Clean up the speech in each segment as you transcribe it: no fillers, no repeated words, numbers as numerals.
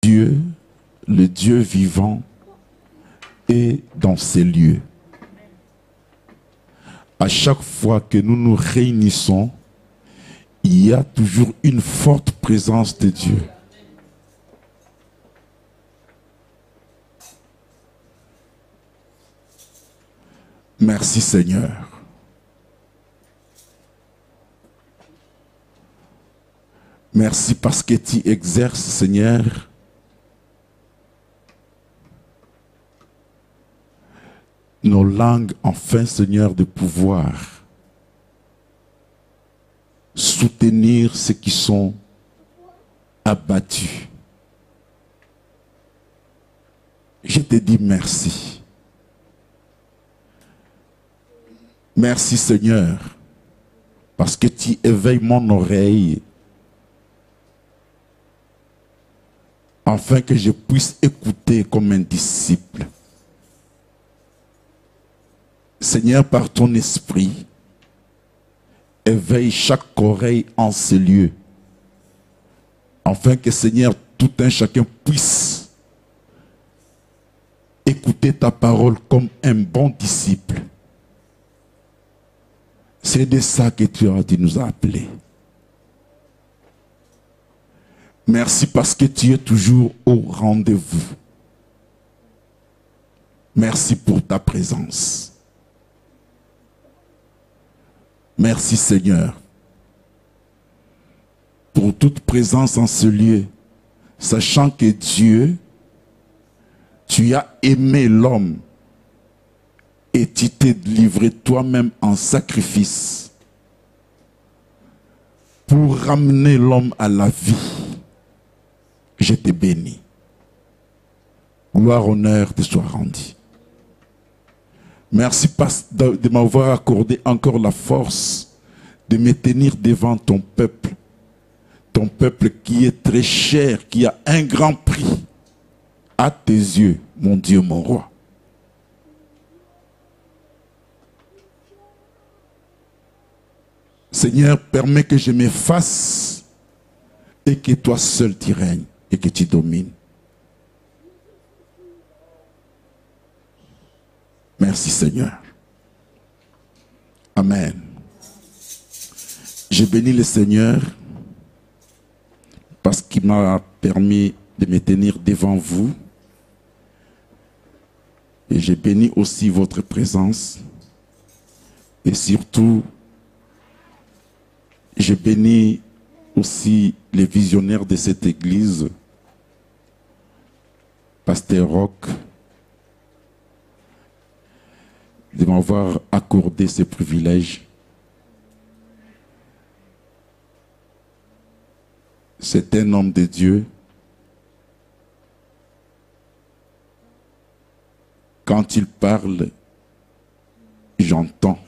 Dieu, le Dieu vivant, est dans ces lieux. À chaque fois que nous nous réunissons, il y a toujours une forte présence de Dieu. Merci Seigneur. Merci parce que tu exerces, Seigneur, nos langues, enfin, Seigneur, de pouvoir soutenir ceux qui sont abattus. Je te dis merci. Merci, Seigneur, parce que tu éveilles mon oreille afin que je puisse écouter comme un disciple. Seigneur, par ton esprit, éveille chaque oreille en ce lieu, afin que, Seigneur, tout un chacun puisse écouter ta parole comme un bon disciple. C'est de ça que tu nous as appelés. Merci parce que tu es toujours au rendez-vous. Merci pour ta présence. Merci Seigneur pour toute présence en ce lieu, sachant que Dieu, tu as aimé l'homme et tu t'es livré toi-même en sacrifice pour ramener l'homme à la vie. Je te bénis. Gloire, honneur te soit rendu. Merci de m'avoir accordé encore la force de me tenir devant ton peuple qui est très cher, qui a un grand prix à tes yeux, mon Dieu, mon roi. Seigneur, permets que je m'efface et que toi seul tu règnes et que tu domines. Merci Seigneur. Amen. Je bénis le Seigneur parce qu'il m'a permis de me tenir devant vous. Et je bénis aussi votre présence. Et surtout, je bénis aussi les visionnaires de cette église, Pasteur Roch, de m'avoir accordé ce privilège. C'est un homme de Dieu. Quand il parle, j'entends,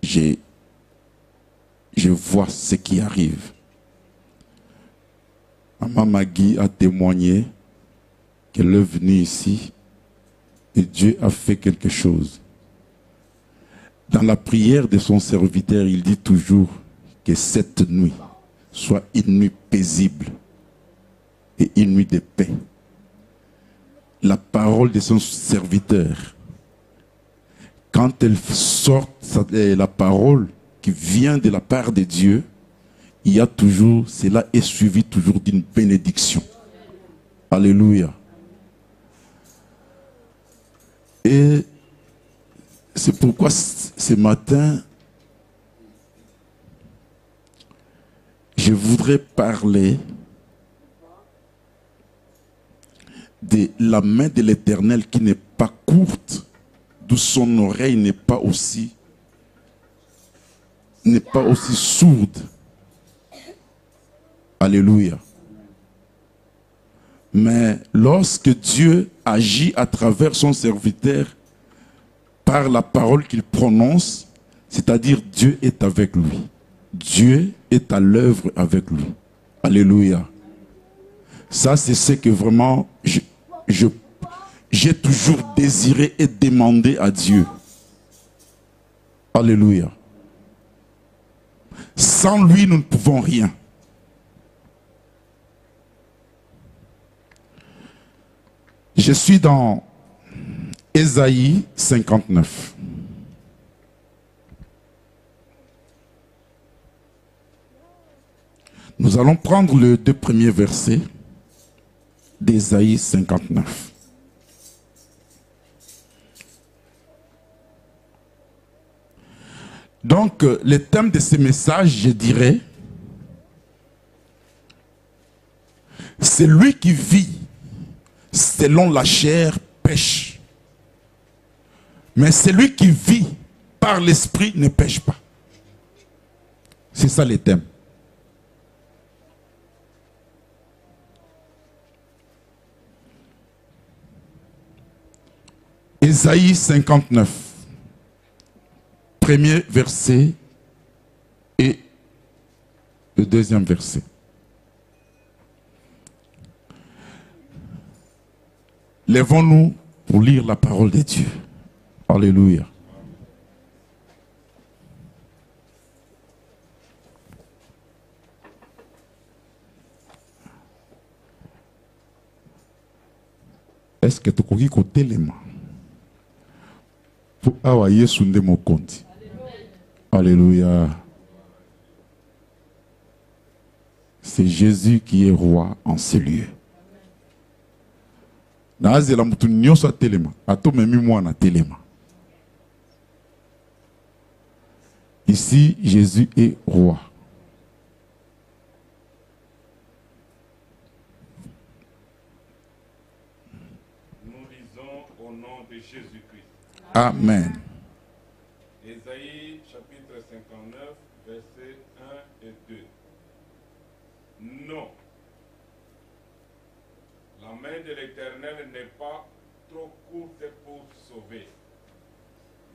je vois ce qui arrive. Maman Magui a témoigné qu'elle est venue ici et Dieu a fait quelque chose. Dans la prière de son serviteur, il dit toujours que cette nuit soit une nuit paisible et une nuit de paix. La parole de son serviteur, quand elle sort, la parole qui vient de la part de Dieu, il y a toujours, cela est suivi toujours d'une bénédiction. Alléluia. Et c'est pourquoi ce matin, je voudrais parler de la main de l'Éternel qui n'est pas courte, d'où son oreille n'est pas aussi sourde. Alléluia. Mais lorsque Dieu agit à travers son serviteur, par la parole qu'il prononce, c'est-à-dire Dieu est avec lui. Dieu est à l'œuvre avec lui. Alléluia. Ça, c'est ce que vraiment j'ai toujours désiré et demandé à Dieu. Alléluia. Sans lui, nous ne pouvons rien. Je suis dans Ésaïe 59. Nous allons prendre les 2 premiers versets d'Ésaïe 59. Donc, le thème de ce message, je dirais, c'est lui qui vit selon la chair pêche. Mais celui qui vit par l'esprit ne pêche pas. C'est ça le thème. Ésaïe 59, premier verset et le 2e verset. Lèvons-nous pour lire la parole de Dieu. Alléluia. Est-ce que tu as côté les mains? Alléluia. C'est Jésus qui est roi en ce lieu. Ici, Jésus est roi. Nous lisons au nom de Jésus-Christ. Amen. Ésaïe chapitre 59, versets 1 et 2. Non. La main de l'Éternel n'est pas trop courte pour sauver,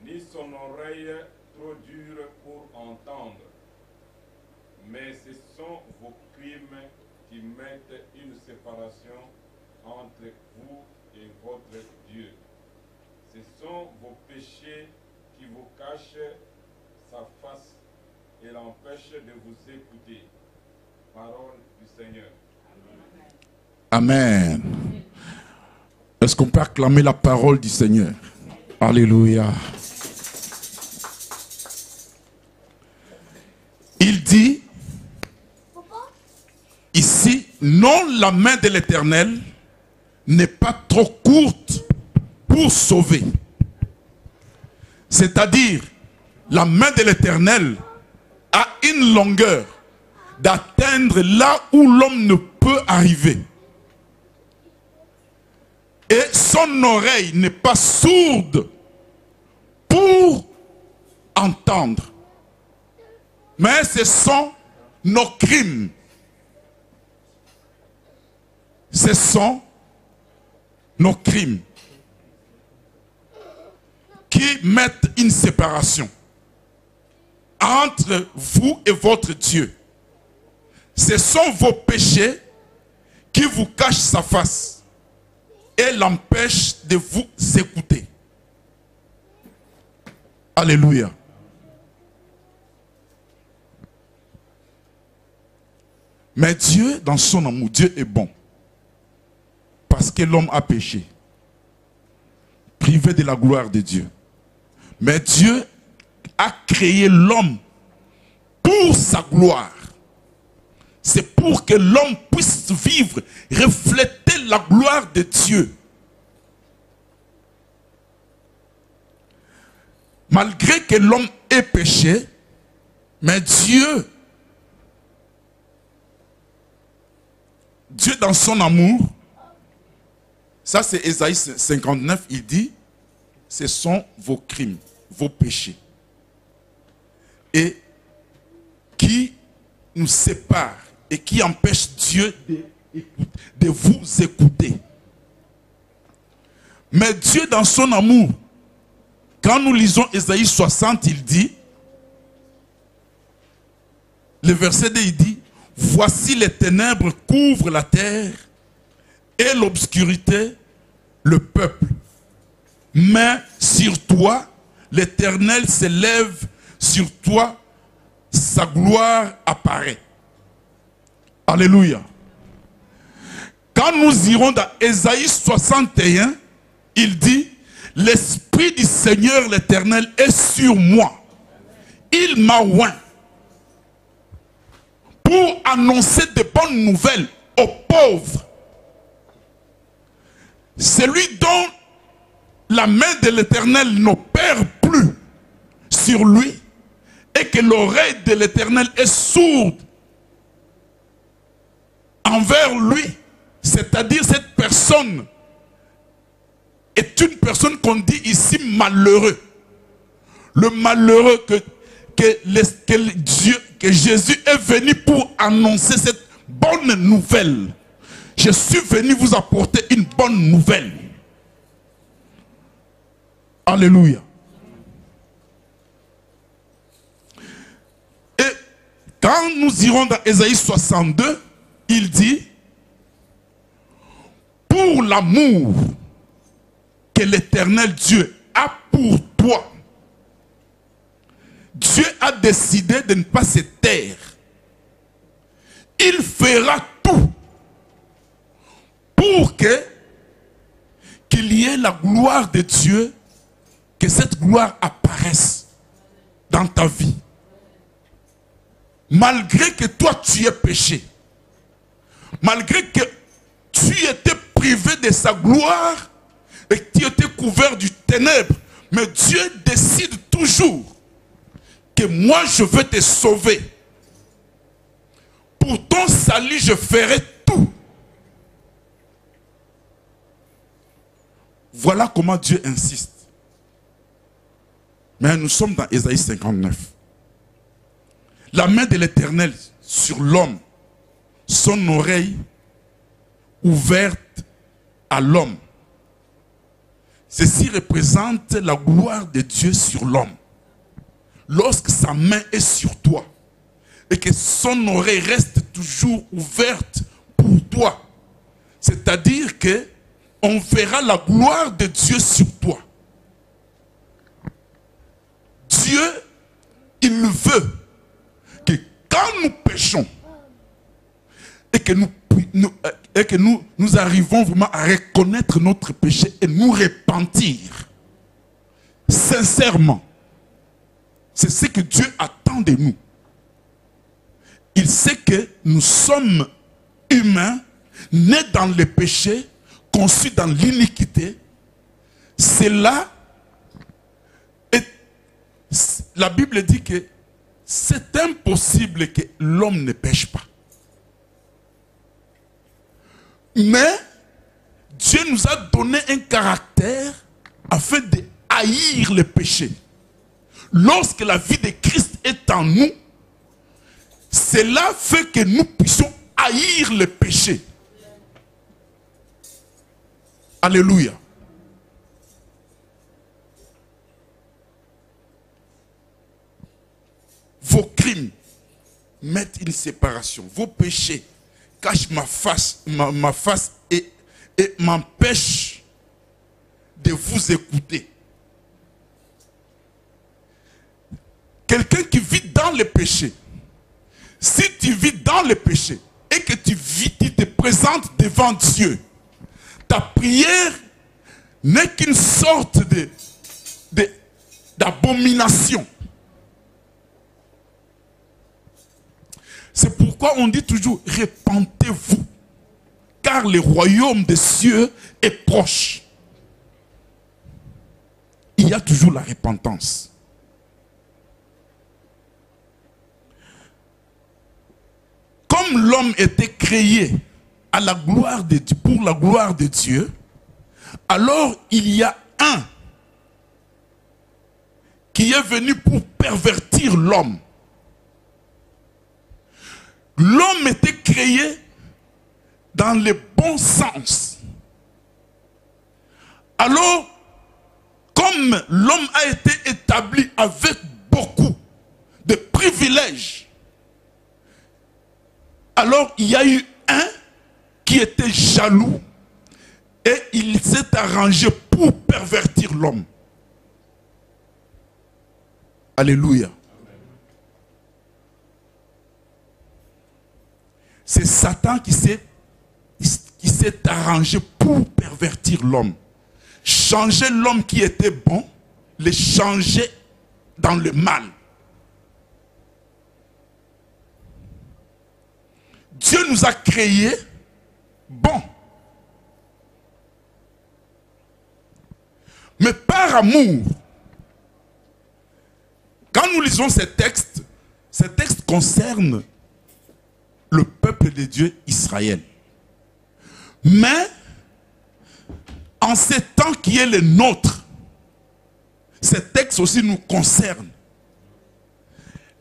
ni son oreille trop dure pour entendre. Mais ce sont vos crimes qui mettent une séparation entre vous et votre Dieu. Ce sont vos péchés qui vous cachent sa face et l'empêchent de vous écouter. Parole du Seigneur. Amen. Est-ce qu'on peut acclamer la parole du Seigneur? Alléluia. Il dit ici, non, la main de l'Éternel n'est pas trop courte pour sauver. C'est-à-dire, la main de l'Éternel a une longueur d'atteindre là où l'homme ne peut arriver. Et son oreille n'est pas sourde pour entendre. Mais ce sont nos crimes. Ce sont nos crimes qui mettent une séparation entre vous et votre Dieu. Ce sont vos péchés qui vous cachent sa face et l'empêchent de vous écouter. Alléluia. Mais Dieu, dans son amour, Dieu est bon. Parce que l'homme a péché. Privé de la gloire de Dieu. Mais Dieu a créé l'homme pour sa gloire. C'est pour que l'homme puisse vivre, refléter la gloire de Dieu. Malgré que l'homme ait péché, mais Dieu dans son amour, ça c'est Ésaïe 59, il dit, ce sont vos crimes, vos péchés. Et qui nous séparent et qui empêchent Dieu de vous écouter. Mais Dieu dans son amour, quand nous lisons Ésaïe 60, il dit, le verset 2, il dit, voici les ténèbres couvrent la terre et l'obscurité le peuple. Mais sur toi, l'Éternel s'élève, sur toi, sa gloire apparaît. Alléluia. Quand nous irons dans Ésaïe 61, il dit, l'Esprit du Seigneur l'Éternel est sur moi. Il m'a oint pour annoncer de bonnes nouvelles aux pauvres. Celui dont la main de l'Éternel n'opère plus sur lui et que l'oreille de l'Éternel est sourde envers lui, c'est-à-dire cette personne est une personne qu'on dit ici malheureux. Le malheureux que Jésus est venu pour annoncer cette bonne nouvelle. Je suis venu vous apporter une bonne nouvelle. Alléluia. Et quand nous irons dans Ésaïe 62, il dit, pour l'amour que l'Éternel Dieu a pour toi, Dieu a décidé de ne pas se taire. Il fera tout pour qu'il y ait la gloire de Dieu, que cette gloire apparaisse dans ta vie. Malgré que toi tu aies péché, malgré que tu étais privé de sa gloire et que tu étais couvert du ténèbre, mais Dieu décide toujours que moi je veux te sauver. Pour ton salut, je ferai tout. Voilà comment Dieu insiste. Mais nous sommes dans Ésaïe 59. La main de l'Éternel sur l'homme, son oreille ouverte à l'homme. Ceci représente la gloire de Dieu sur l'homme. Lorsque sa main est sur toi et que son oreille reste toujours ouverte pour toi, c'est-à-dire que on verra la gloire de Dieu sur toi. Dieu, il veut que quand nous péchons et que nous arrivons vraiment à reconnaître notre péché et nous repentir sincèrement, c'est ce que Dieu attend de nous. Il sait que nous sommes humains, nés dans le péché, conçus dans l'iniquité. Cela est... La Bible dit que c'est impossible que l'homme ne pêche pas. Mais Dieu nous a donné un caractère afin de haïr le péché. Lorsque la vie de Christ est en nous, cela fait que nous puissions haïr le péché. Alléluia. Vos crimes mettent une séparation. Vos péchés cachent ma face et m'empêchent de vous écouter. Quelqu'un qui vit dans le péché, si tu vis dans le péché et que tu te présentes devant Dieu, ta prière n'est qu'une sorte d'abomination. C'est pourquoi on dit toujours, repentez-vous, car le royaume des cieux est proche. Il y a toujours la repentance. Comme l'homme était créé à la gloire de Dieu, pour la gloire de Dieu, alors il y a un qui est venu pour pervertir l'homme. L'homme était créé dans le bon sens. Alors, comme l'homme a été établi avec beaucoup de privilèges, alors il y a eu un qui était jaloux et il s'est arrangé pour pervertir l'homme. Alléluia. C'est Satan qui qui s'est arrangé pour pervertir l'homme. Changer l'homme qui était bon, le changer dans le mal. Dieu nous a créés bons. Mais par amour, quand nous lisons ces textes concernent le peuple de Dieu, Israël. Mais, en ces temps qui est le nôtre, ces textes aussi nous concernent.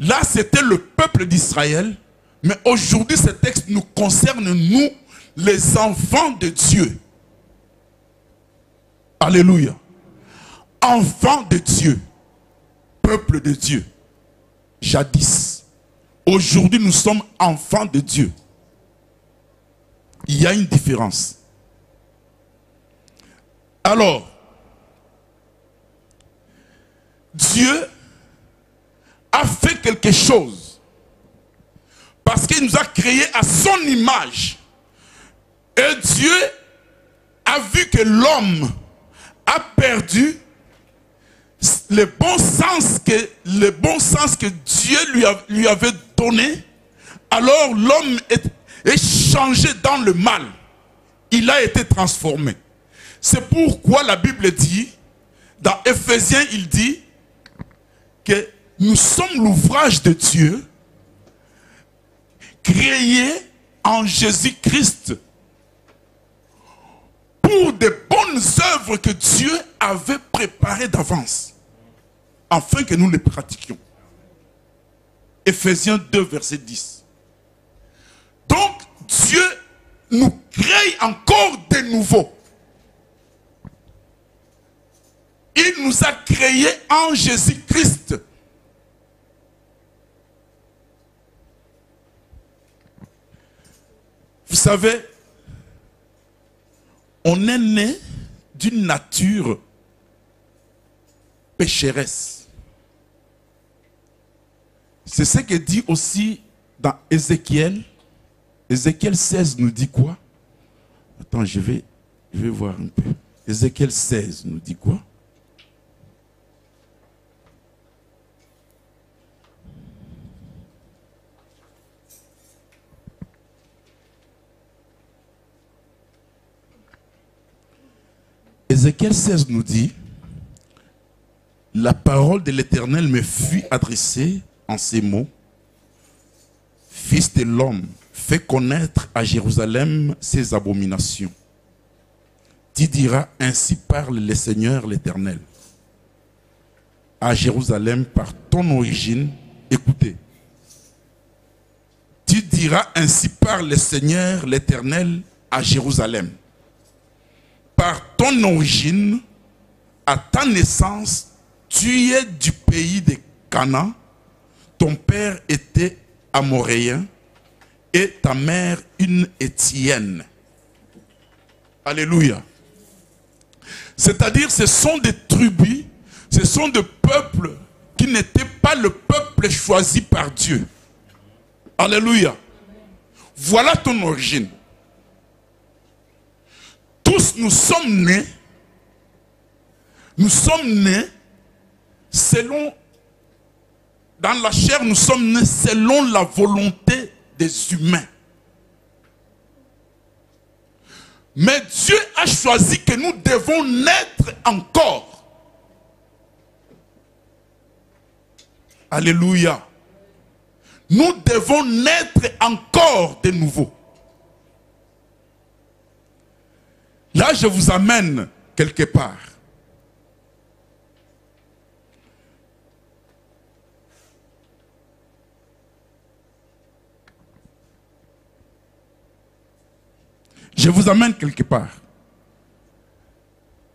Là, c'était le peuple d'Israël, mais aujourd'hui, ces textes nous concernent, nous, les enfants de Dieu. Alléluia. Enfants de Dieu, peuple de Dieu, jadis. Aujourd'hui, nous sommes enfants de Dieu. Il y a une différence. Alors, Dieu a fait quelque chose parce qu'il nous a créés à son image. Et Dieu a vu que l'homme a perdu le bon sens que Dieu lui avait donné. Alors l'homme est changé dans le mal. Il a été transformé. C'est pourquoi la Bible dit, dans Éphésiens, il dit que nous sommes l'ouvrage de Dieu, créé en Jésus-Christ, pour des bonnes œuvres que Dieu avait préparées d'avance, afin que nous les pratiquions. Éphésiens 2, verset 10. Donc, Dieu nous crée encore de nouveau. Il nous a créés en Jésus-Christ. Vous savez, on est né d'une nature pécheresse. C'est ce que dit aussi dans Ézéchiel. Ézéchiel 16 nous dit quoi? Attends, je vais voir un peu. Ézéchiel 16 nous dit quoi? Ézéchiel 16 nous dit, la parole de l'Éternel me fut adressée en ces mots. Fils de l'homme, fais connaître à Jérusalem ses abominations. Tu diras, ainsi parle le Seigneur l'Éternel. À Jérusalem, par ton origine, écoutez. Tu diras, ainsi parle le Seigneur l'Éternel à Jérusalem. Par ton origine, à ta naissance, tu es du pays de Canaan. Ton père était amoréen et ta mère une Étienne. Alléluia. C'est-à-dire, ce sont des tribus, ce sont des peuples qui n'étaient pas le peuple choisi par Dieu. Alléluia. Voilà ton origine. Tous nous sommes nés selon, dans la chair, nous sommes nés selon la volonté des humains. Mais Dieu a choisi que nous devons naître encore. Alléluia. Nous devons naître encore de nouveau. Là, je vous amène quelque part. Je vous amène quelque part.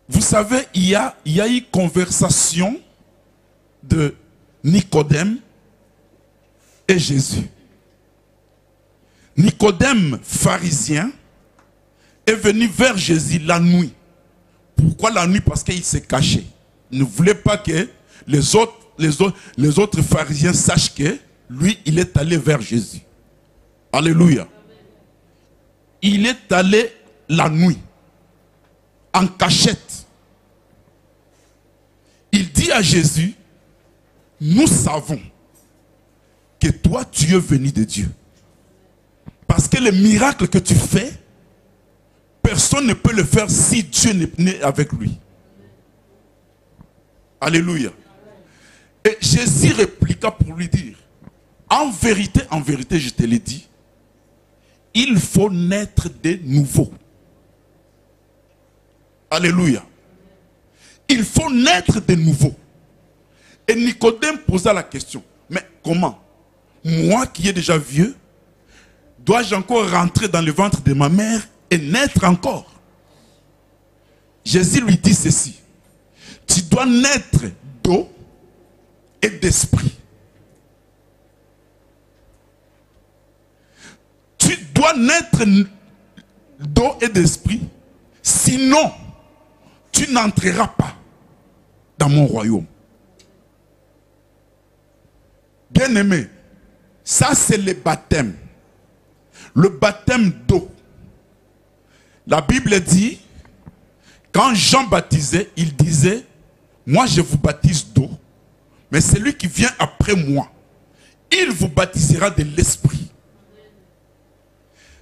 Vous savez, il y a eu conversation de Nicodème et Jésus. Nicodème, pharisien, est venu vers Jésus la nuit. Pourquoi la nuit? Parce qu'il s'est caché. Il ne voulait pas que les autres pharisiens sachent que lui, il est allé vers Jésus. Alléluia. Il est allé la nuit, en cachette. Il dit à Jésus, nous savons que toi, tu es venu de Dieu. Parce que les miracles que tu fais, personne ne peut le faire si Dieu n'est avec lui. Alléluia. Et Jésus répliqua pour lui dire, en vérité, je te l'ai dit, il faut naître de nouveau. Alléluia. Il faut naître de nouveau. Et Nicodème posa la question, mais comment? Moi qui est déjà vieux, dois-je encore rentrer dans le ventre de ma mère et naître encore? Jésus lui dit ceci, tu dois naître d'eau et d'esprit. Tu dois naître d'eau et d'esprit, sinon tu n'entreras pas dans mon royaume. Bien-aimé, ça c'est le baptême. Le baptême d'eau. La Bible dit, quand Jean baptisait, il disait, moi je vous baptise d'eau, mais celui qui vient après moi, il vous baptisera de l'esprit.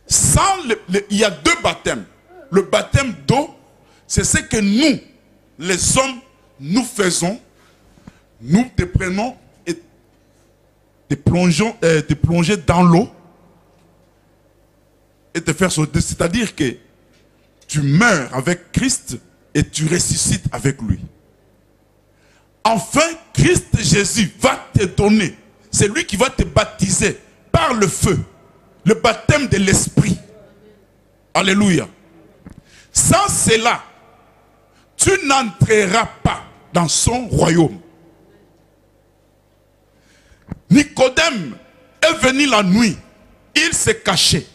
Il y a deux baptêmes. Le baptême d'eau, c'est ce que nous, les hommes, nous faisons. Nous te prenons et te plonger dans l'eau et te faire sauter. C'est-à-dire que tu meurs avec Christ et tu ressuscites avec lui. Enfin, Christ Jésus va te donner, c'est lui qui va te baptiser par le feu, le baptême de l'esprit. Alléluia. Sans cela, tu n'entreras pas dans son royaume. Nicodème est venu la nuit, il s'est caché.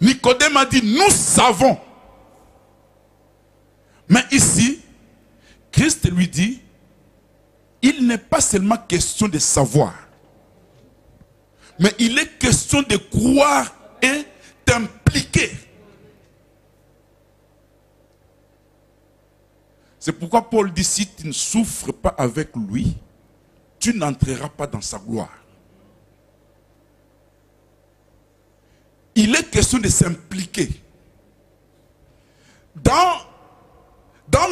Nicodème a dit, nous savons. Mais ici, Christ lui dit, il n'est pas seulement question de savoir, mais il est question de croire et d'impliquer. C'est pourquoi Paul dit, si tu ne souffres pas avec lui, tu n'entreras pas dans sa gloire. Il est question de s'impliquer. Dans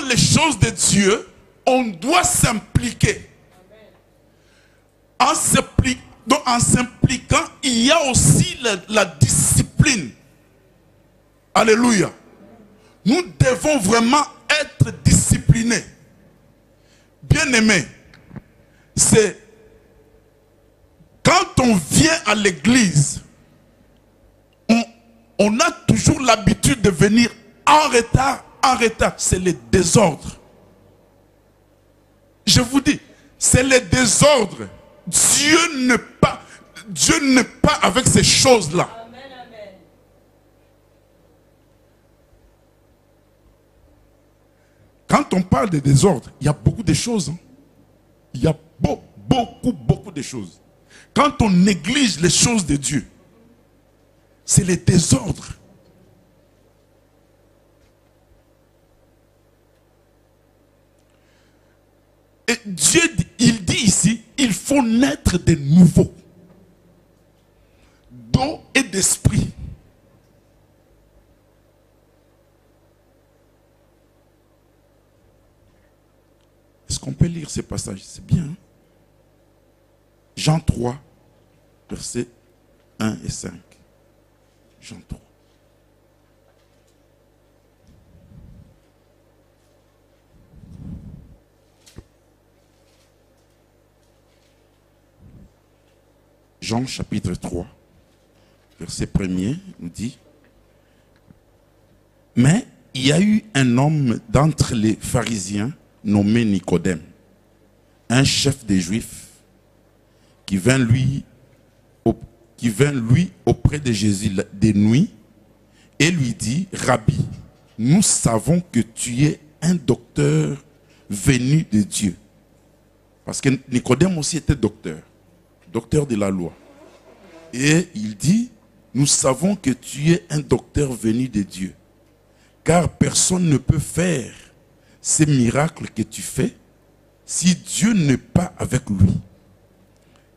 les choses de Dieu, on doit s'impliquer. En s'impliquant, il y a aussi la discipline. Alléluia. Nous devons vraiment être disciplinés. Bien-aimés, c'est quand on vient à l'église, on a toujours l'habitude de venir en retard. C'est le désordre. Je vous dis, c'est le désordre. Dieu n'est pas avec ces choses-là. Amen, amen. Quand on parle de désordre, il y a beaucoup de choses. Il y a beaucoup de choses. Quand on néglige les choses de Dieu, c'est le désordre. Et Dieu, il dit ici, il faut naître de nouveau, d'eau et d'esprit. Est-ce qu'on peut lire ces passages? C'est bien. Hein? Jean 3, versets 1 et 5. Jean 3. Jean chapitre 3, verset 1er, nous dit, mais il y a eu un homme d'entre les pharisiens nommé Nicodème, un chef des Juifs, qui vint lui auprès de Jésus de nuit et lui dit, Rabbi, nous savons que tu es un docteur venu de Dieu. Parce que Nicodème aussi était docteur de la loi. Et il dit, nous savons que tu es un docteur venu de Dieu, car personne ne peut faire ces miracles que tu fais si Dieu n'est pas avec lui.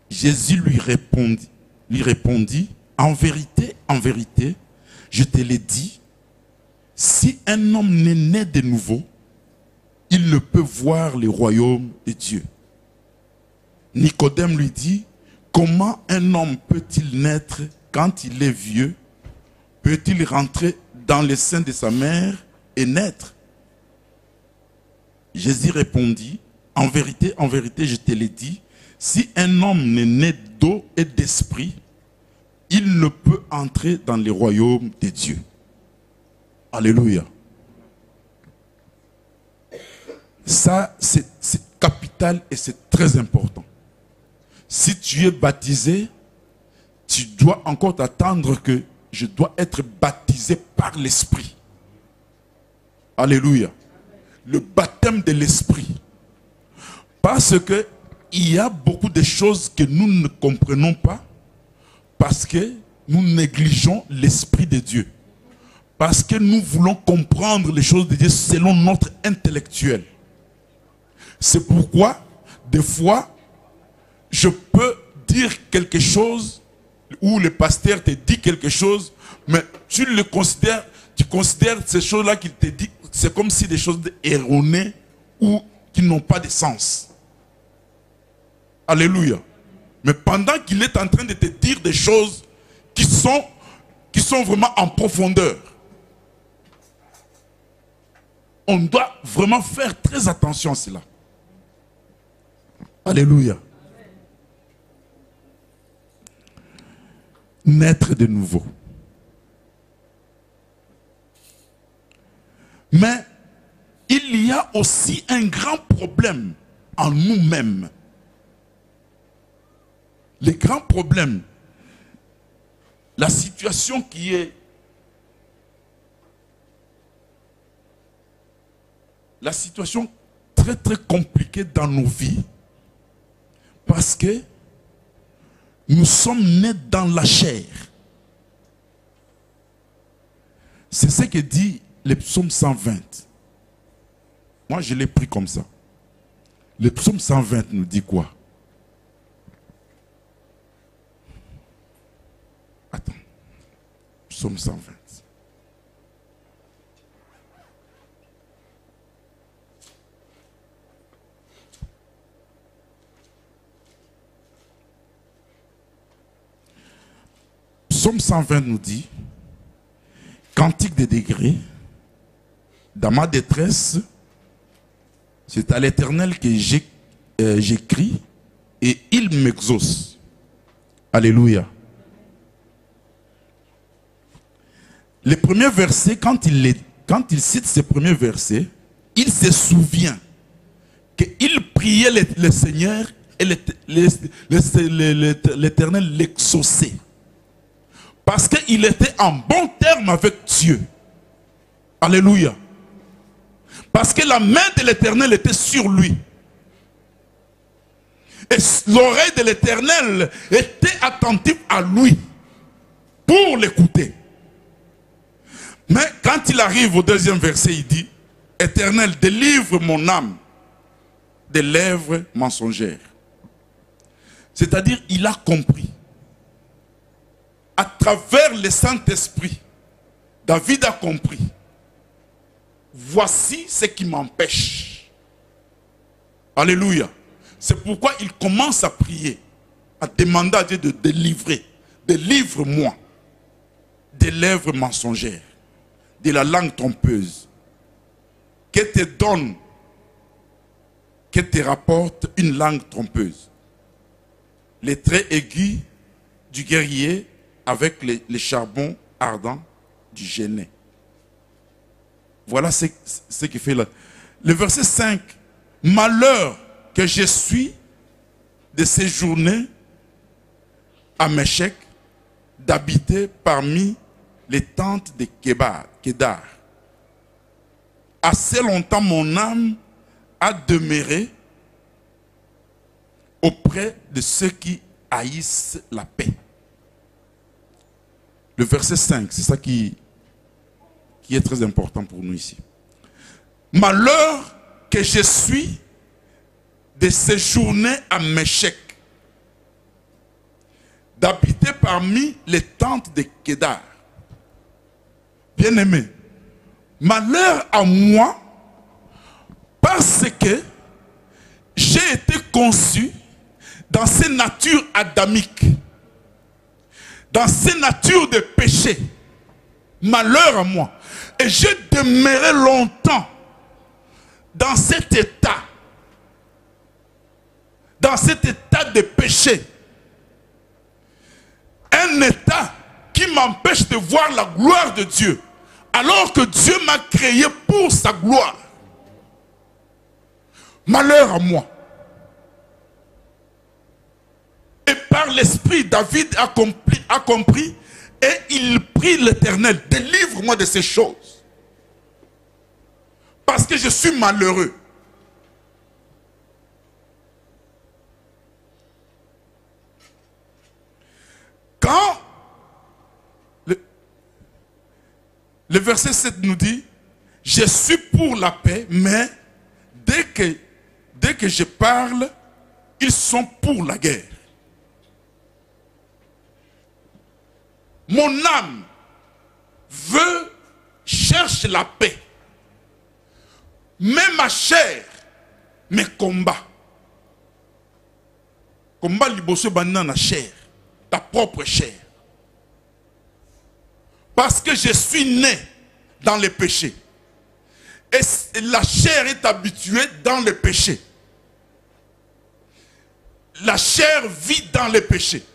Jésus lui répondit, en vérité, je te l'ai dit, si un homme n'est né de nouveau, il ne peut voir le royaume de Dieu. Nicodème lui dit, comment un homme peut-il naître quand il est vieux? Peut-il rentrer dans le sein de sa mère et naître? Jésus répondit, en vérité, je te l'ai dit, si un homme n'est né d'eau et d'esprit, il ne peut entrer dans le royaume de Dieu. Alléluia. Ça, c'est capital et c'est très important. Si tu es baptisé, tu dois encore t'attendre que je dois être baptisé par l'Esprit. Alléluia. Le baptême de l'Esprit. Parce que il y a beaucoup de choses que nous ne comprenons pas parce que nous négligeons l'Esprit de Dieu. Parce que nous voulons comprendre les choses de Dieu selon notre intellectuel. C'est pourquoi, des fois, je peux dire quelque chose ou le pasteur te dit quelque chose, mais tu considères ces choses-là qu'il te dit, c'est comme si des choses erronées ou qui n'ont pas de sens. Alléluia. Mais pendant qu'il est en train de te dire des choses qui sont vraiment en profondeur, on doit vraiment faire très attention à cela. Alléluia. Naître de nouveau. Mais il y a aussi un grand problème en nous-mêmes. Le grand problème, la situation qui est la situation très très compliquée dans nos vies, parce que nous sommes nés dans la chair. C'est ce que dit le psaume 120. Moi, je l'ai pris comme ça. Le psaume 120 nous dit quoi? Attends. Psaume 120. Psaume 120 nous dit, cantique des degrés, dans ma détresse, c'est à l'Éternel que j'écris et il m'exauce. Alléluia. Les premiers versets, quand il cite ces premiers versets, il se souvient qu'il priait le Seigneur et l'Éternel l'exauçait. Parce qu'il était en bon terme avec Dieu. Alléluia. Parce que la main de l'Éternel était sur lui. Et l'oreille de l'Éternel était attentive à lui pour l'écouter. Mais quand il arrive au deuxième verset, il dit, Éternel, délivre mon âme des lèvres mensongères. C'est-à-dire, il a compris. À travers le Saint-Esprit, David a compris. Voici ce qui m'empêche. Alléluia. C'est pourquoi il commence à prier, à demander à Dieu de délivrer. Délivre-moi des lèvres mensongères, de la langue trompeuse, que te donne, que te rapporte une langue trompeuse. Les traits aigus du guerrier avec les charbons ardents du génie. Voilà ce qui fait là. Le verset 5. Malheur que je suis de séjourner à Méchec, d'habiter parmi les tentes de Kédar. Assez longtemps mon âme a demeuré auprès de ceux qui haïssent la paix. le verset 5, c'est ça qui est très important pour nous ici. Malheur que je suis de séjourner à Méchec, d'habiter parmi les tentes de Kédar. Bien-aimé, malheur à moi, parce que j'ai été conçu dans ces natures adamiques, dans ces natures de péché. Malheur à moi. Et je demeurai longtemps dans cet état de péché. Un état qui m'empêche de voir la gloire de Dieu, alors que Dieu m'a créé pour sa gloire. Malheur à moi. Et par l'Esprit, David a compris et il prie l'Éternel, délivre-moi de ces choses. Parce que je suis malheureux. Quand le verset 7 nous dit, je suis pour la paix, mais dès que je parle, ils sont pour la guerre. Mon âme cherche la paix. Mais ma chair me combat. Combat liboso banana chair, ta propre chair. Parce que je suis né dans le péché. Et la chair est habituée dans le péché. La chair vit dans le péché.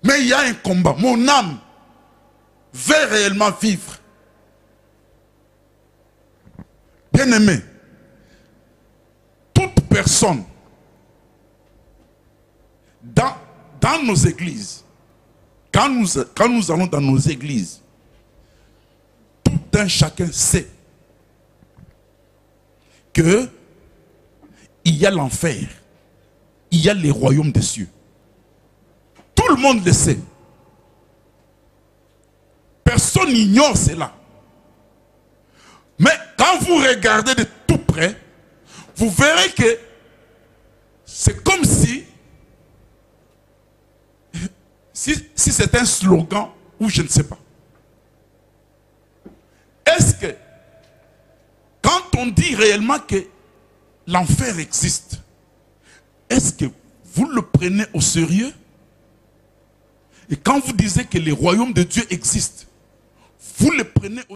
Mais il y a un combat. Mon âme veut réellement vivre. Bien-aimé, toute personne dans nos églises, quand nous allons dans nos églises, tout un chacun sait que il y a l'enfer, il y a les royaumes des cieux. Tout le monde le sait. Personne n'ignore cela. Mais quand vous regardez de tout près, vous verrez que c'est comme si c'est un slogan ou je ne sais pas. Est-ce que quand on dit réellement que l'enfer existe, est-ce que vous le prenez au sérieux? Et quand vous disiez que les royaumes de Dieu existent, vous le prenez au